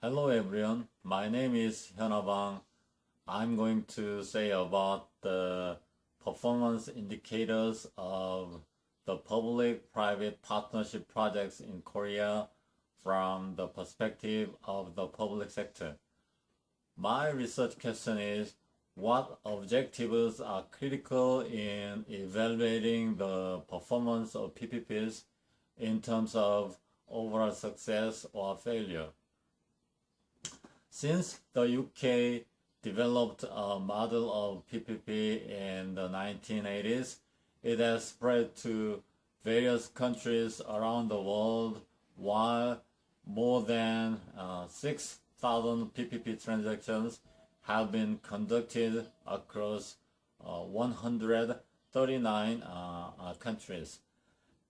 Hello everyone, my name is Hyuna Bang. I'm going to say about the performance indicators of the public-private partnership projects in Korea from the perspective of the public sector. My research question is, what objectives are critical in evaluating the performance of PPPs in terms of overall success or failure? Since the UK developed a model of PPP in the 1980s, it has spread to various countries around the world, while more than 6,000 PPP transactions have been conducted across 139 countries.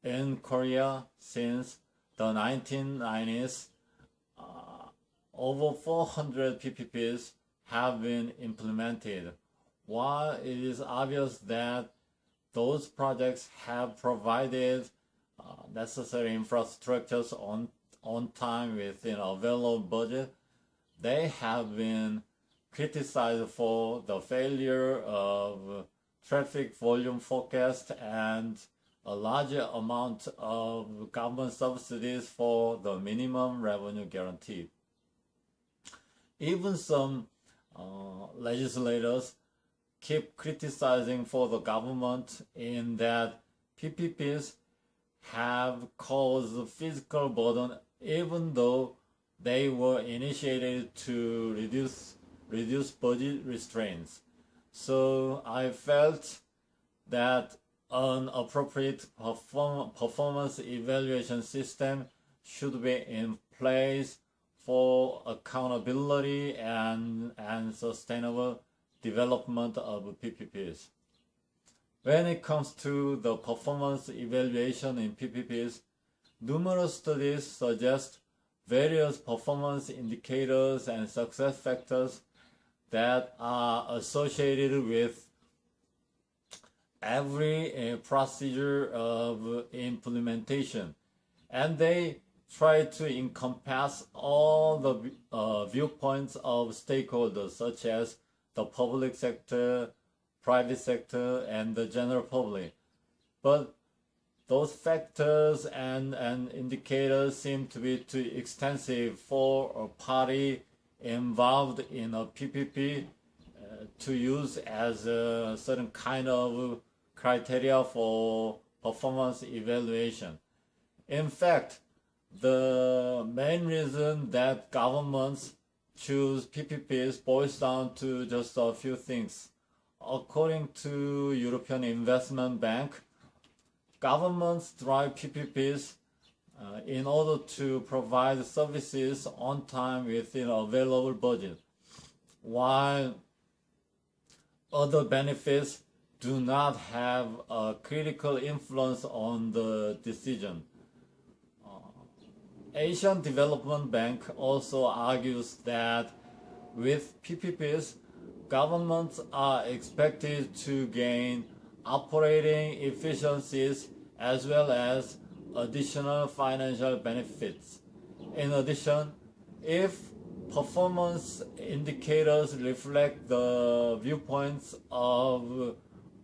In Korea, since the 1990s, over 400 PPPs have been implemented. While it is obvious that those projects have provided necessary infrastructures on time within available budget, they have been criticized for the failure of traffic volume forecast and a larger amount of government subsidies for the minimum revenue guarantee. Even some legislators keep criticizing for the government in that PPPs have caused physical burden even though they were initiated to reduce budget restraints. So I felt that an appropriate performance evaluation system should be in place for accountability and sustainable development of PPPs. When it comes to the performance evaluation in PPPs, numerous studies suggest various performance indicators and success factors that are associated with every procedure of implementation, and they try to encompass all the viewpoints of stakeholders such as the public sector, private sector, and the general public. But those factors and indicators seem to be too extensive for a party involved in a PPP to use as a certain kind of criteria for performance evaluation. In fact, the main reason that governments choose PPPs boils down to just a few things. According to European Investment Bank, governments drive PPPs in order to provide services on time within available budget, while other benefits do not have a critical influence on the decision. Asian Development Bank also argues that with PPPs, governments are expected to gain operating efficiencies as well as additional financial benefits. In addition, if performance indicators reflect the viewpoints of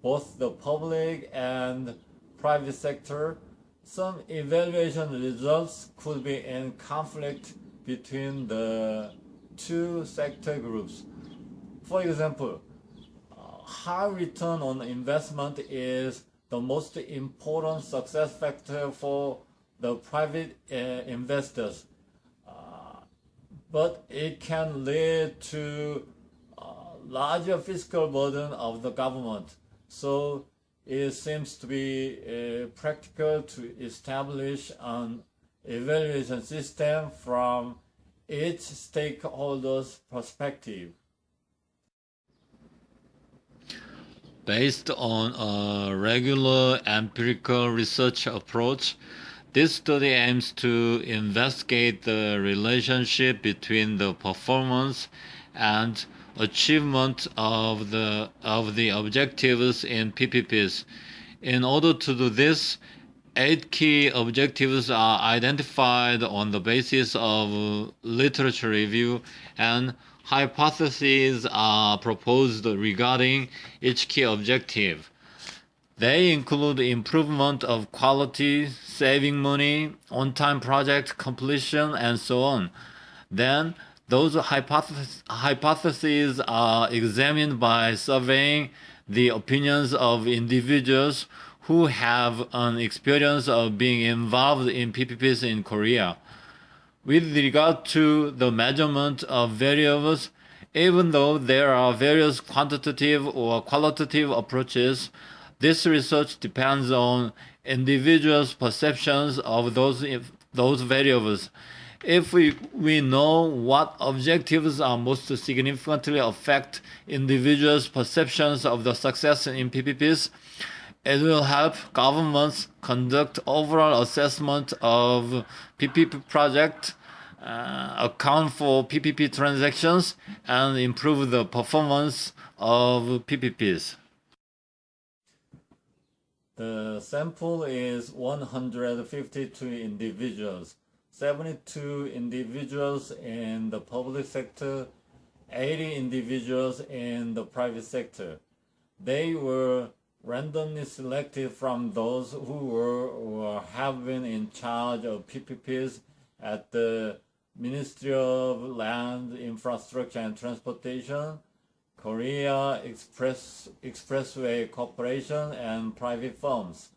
both the public and private sector, some evaluation results could be in conflict between the two sector groups. For example, high return on investment is the most important success factor for the private investors, but it can lead to larger fiscal burden of the government. So it seems to be practical to establish an evaluation system from each stakeholder's perspective. Based on a regular empirical research approach, this study aims to investigate the relationship between the performance and achievement of the objectives in PPPs. In order to do this, 8 key objectives are identified on the basis of literature review, and hypotheses are proposed regarding each key objective. They include improvement of quality, saving money, on-time project completion, and so on. Then, those hypotheses are examined by surveying the opinions of individuals who have an experience of being involved in PPPs in Korea. With regard to the measurement of variables, even though there are various quantitative or qualitative approaches, this research depends on individuals' perceptions of those variables. If we know what objectives are most significantly affect individuals' perceptions of the success in PPPs, it will help governments conduct overall assessment of PPP project, account for PPP transactions, and improve the performance of PPPs. The sample is 152 individuals, 72 individuals in the public sector, 80 individuals in the private sector. They were randomly selected from those who were or have been in charge of PPPs at the Ministry of Land, Infrastructure and Transportation, Korea Expressway Corporation, and private firms.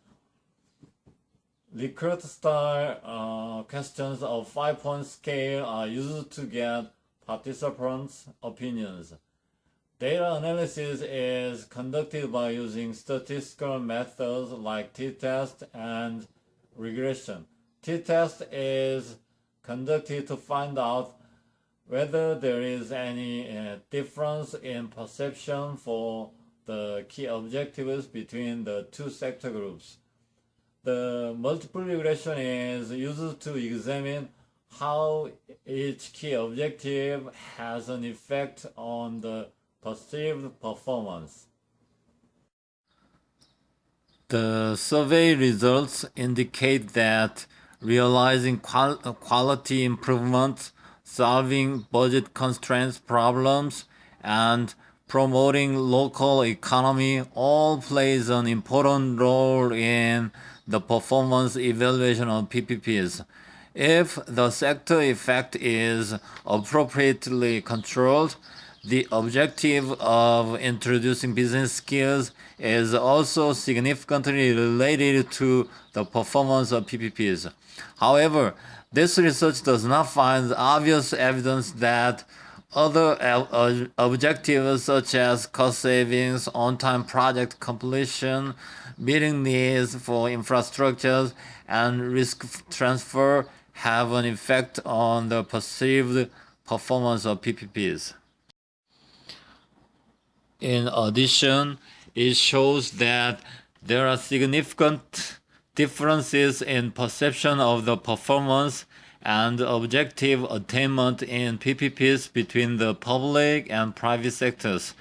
Likert-style questions of 5-point scale are used to get participants' opinions. Data analysis is conducted by using statistical methods like t-test and regression. T-test is conducted to find out whether there is any difference in perception for the key objectives between the two sector groups. The multiple regression is used to examine how each key objective has an effect on the perceived performance. The survey results indicate that realizing quality improvements, solving budget constraints problems, and promoting local economy all plays an important role in the performance evaluation of PPPs. If the sector effect is appropriately controlled, the objective of introducing business skills is also significantly related to the performance of PPPs. However, this research does not find obvious evidence that other objectives such as cost savings, on-time project completion, meeting needs for infrastructures, and risk transfer have an effect on the perceived performance of PPPs. In addition, it shows that there are significant differences in perception of the performance and objective attainment in PPPs between the public and private sectors.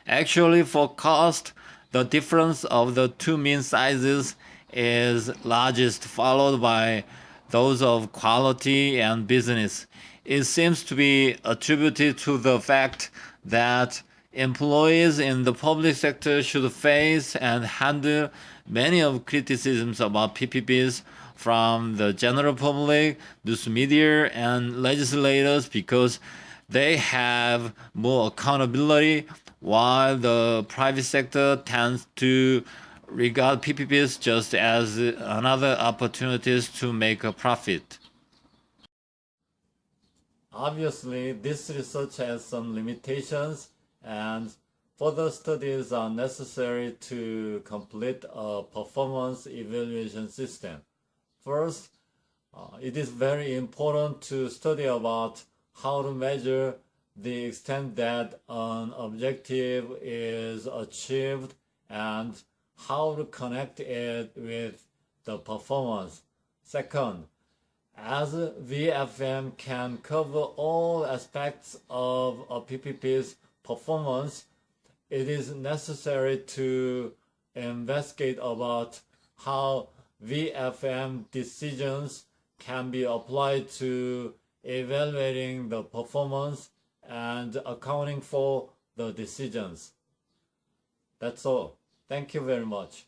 Actually, for cost, the difference of the two mean sizes is largest, followed by those of quality and business. It seems to be attributed to the fact that employees in the public sector should face and handle many of criticisms about PPPs from the general public, news media, and legislators because they have more accountability, while the private sector tends to regard PPPs just as another opportunities to make a profit. Obviously, this research has some limitations, and further studies are necessary to complete a performance evaluation system. First, it is very important to study about how to measure the extent that an objective is achieved and how to connect it with the performance. Second, as VFM can cover all aspects of a PPP's performance, it is necessary to investigate about how VFM decisions can be applied to evaluating the performance and accounting for the decisions. That's all. Thank you very much.